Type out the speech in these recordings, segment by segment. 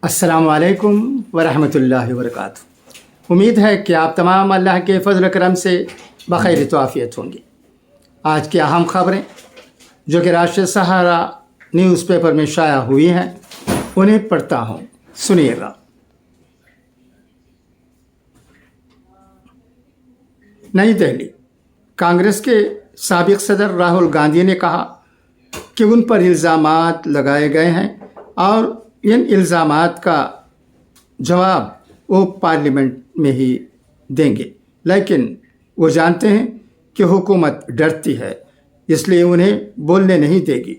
अस्सलाम वालेकुम वरहमतुल्लाहि वबरकातुहू। उम्मीद है कि आप तमाम अल्लाह के फजल करम से बखैर तो आफियत होंगे। आज की अहम खबरें जो कि राष्ट्रीय सहारा न्यूज़पेपर में शाया हुई हैं उन्हें पढ़ता हूँ, सुनिएगा। नई दिल्ली। कांग्रेस के साबिक सदर राहुल गांधी ने कहा कि उन पर इल्ज़ामात लगाए गए हैं और इन इल्ज़ामात का जवाब वो पार्लियामेंट में ही देंगे, लेकिन वो जानते हैं कि हुकूमत डरती है, इसलिए उन्हें बोलने नहीं देगी।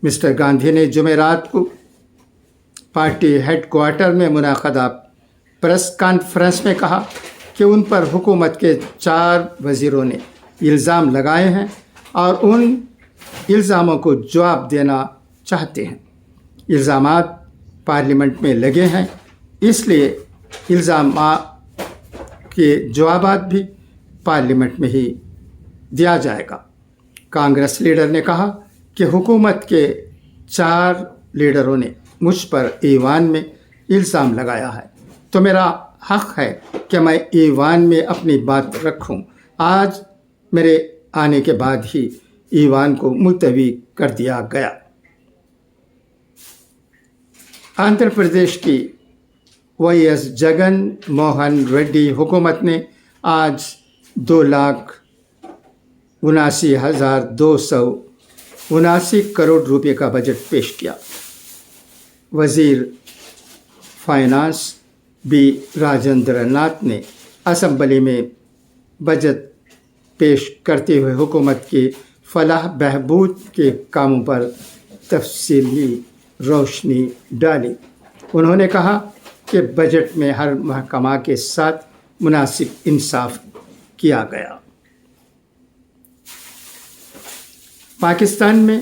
मिस्टर गांधी ने जुमेरात को पार्टी हेडक्वार्टर में मुनाक़दा प्रेस कॉन्फ्रेंस में कहा कि उन पर हुकूमत के 4 वज़ीरों ने इल्ज़ाम लगाए हैं और उन इल्ज़ामों को जवाब देना चाहते हैं। इल्ज़ामात पार्लियामेंट में लगे हैं, इसलिए इल्ज़ाम के जवाबात भी पार्लियामेंट में ही दिया जाएगा। कांग्रेस लीडर ने कहा कि हुकूमत के 4 लीडरों ने मुझ पर ईवान में इल्ज़ाम लगाया है, तो मेरा हक़ है कि मैं ईवान में अपनी बात रखूं। आज मेरे आने के बाद ही ईवान को मुलतवी कर दिया गया। आंध्र प्रदेश की वाईएस जगन मोहन रेड्डी हुकूमत ने आज 2,79,279 करोड़ रुपए का बजट पेश किया। वज़ीर फाइनेंस बी राजेंद्र नाथ ने असम्बली में बजट पेश करते हुए हुकूमत की फलाह बहबूद के कामों पर तफसीली रोशनी डाली। उन्होंने कहा कि बजट में हर महकमा के साथ मुनासिब इंसाफ किया गया। पाकिस्तान में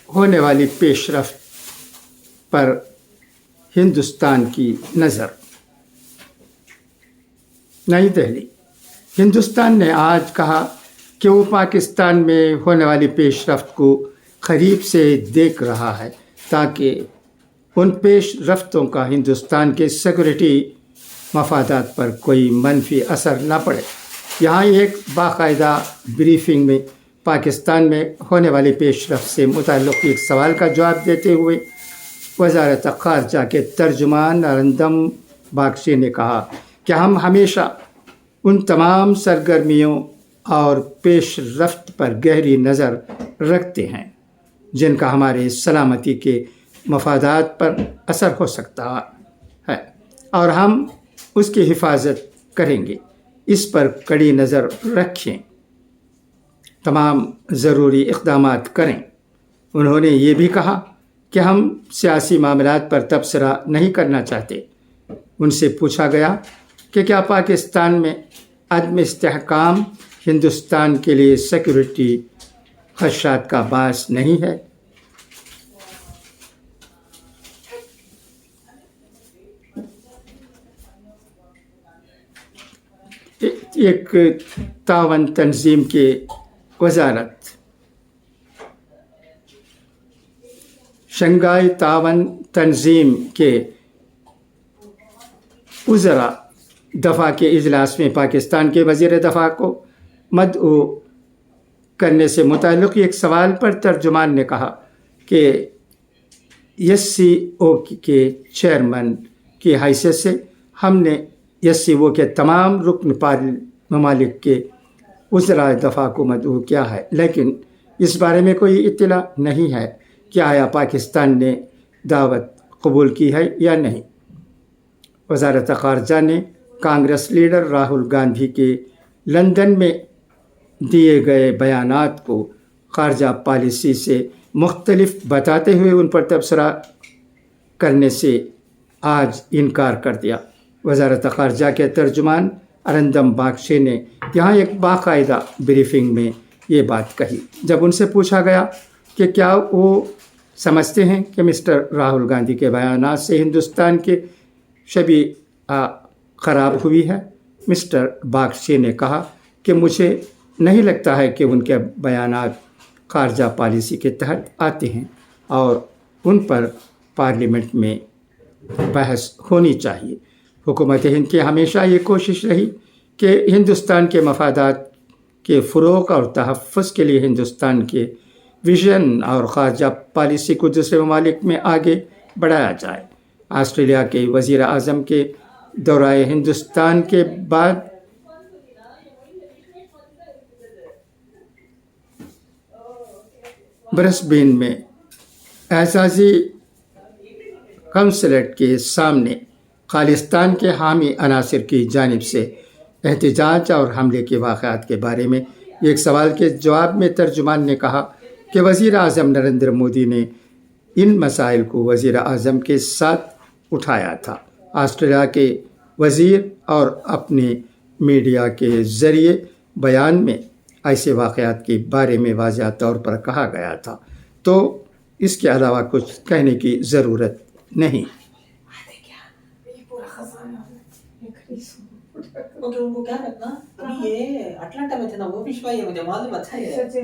होने वाली पेशरफ्त पर हिंदुस्तान की नज़र। नई दिल्ली। हिंदुस्तान ने आज कहा कि वो पाकिस्तान में होने वाली पेशरफ्त को करीब से देख रहा है ताकि उन पेशरफ्तों का हिंदुस्तान के सिक्योरिटी मफादात पर कोई मनफी असर न पड़े। यहाँ एक बाकायदा ब्रीफिंग में पाकिस्तान में होने वाली पेशरफ्त से मुताल्लिक़ एक सवाल का जवाब देते हुए वज़ारत ख़ारजा के तर्जुमान अरिंदम बागची ने कहा कि हम हमेशा उन तमाम सरगर्मियों और पेशरफ्त पर गहरी नज़र रखते हैं जिनका हमारे सलामती के मफादात पर असर हो सकता है और हम उसकी हिफाजत करेंगे। इस पर कड़ी नज़र रखें, तमाम ज़रूरी इक़दामात करें। उन्होंने ये भी कहा कि हम सियासी मामलात पर तबसरा नहीं करना चाहते। उनसे पूछा गया कि क्या पाकिस्तान में अदम इस्तेहकाम हिंदुस्तान के लिए सिक्योरिटी खदशात का बास नहीं है। एक तावन तंजीम के वजारत। शंघाई तावन तंजीम के उज़रा दफ़ा के इजलास में पाकिस्तान के वज़ीर दफ़ा को मदऊ करने से मुताल्लिक़ एक सवाल पर तर्जुमान ने कहा कि SCO के चेयरमैन की हैसियत से हमने SCO के तमाम रुकन ममालिक के उज़रा दफ़ा को मदऊ किया है, लेकिन इस बारे में कोई इत्तला नहीं है कि आया पाकिस्तान ने दावत कबूल की है या नहीं। वज़ारत ख़ारजा ने कांग्रेस लीडर राहुल गांधी के लंदन में दिए गए बयानात को ख़ारजा पॉलिसी से मुख्तलिफ बताते हुए उन पर तबसरा करने से आज इनकार कर दिया। वज़ारत ख़ारजा के तर्जुमान अरिंदम बागची ने यहाँ एक बाकायदा ब्रीफिंग में ये बात कही। जब उनसे पूछा गया कि क्या वो समझते हैं कि मिस्टर राहुल गांधी के बयानात से हिंदुस्तान के छवि ख़राब हुई है, मिस्टर बागची ने कहा कि मुझे नहीं लगता है कि उनके बयानात ख़ारजा पॉलिसी के तहत आते हैं और उन पर पार्लियामेंट में बहस होनी चाहिए। हुकूमत हिंद की हमेशा ये कोशिश रही कि हिंदुस्तान के मफादात के फ़रोग़ और तहफ़्फ़ुज़ के लिए हिंदुस्तान के विज़न और ख़ारजा पॉलिसी को दूसरे ममालिक में आगे बढ़ाया जाए। ऑस्ट्रेलिया के वज़ीर आज़म के दौराए हिंदुस्तान के बाद ब्रिस्बेन में एजाज़ी कौंसलेट के सामने खालिस्तान के हामी अनासिर की जानिब से एहतजाज और हमले के वाक़यात के बारे में एक सवाल के जवाब में तर्जुमान ने कहा कि वज़ीर आज़म नरेंद्र मोदी ने इन मसाइल को वज़ीर आज़म के साथ उठाया था। ऑस्ट्रेलिया के वज़ीर और अपने मीडिया के ज़रिए बयान में ऐसे वाक़यात के बारे में वाज़ह तौर पर कहा गया था, तो इसके अलावा कुछ कहने की ज़रूरत नहीं। उनको क्या रखना अभी ये अटलांटा में थे ना, वो विश्व ये मुझे मालूम अच्छा है।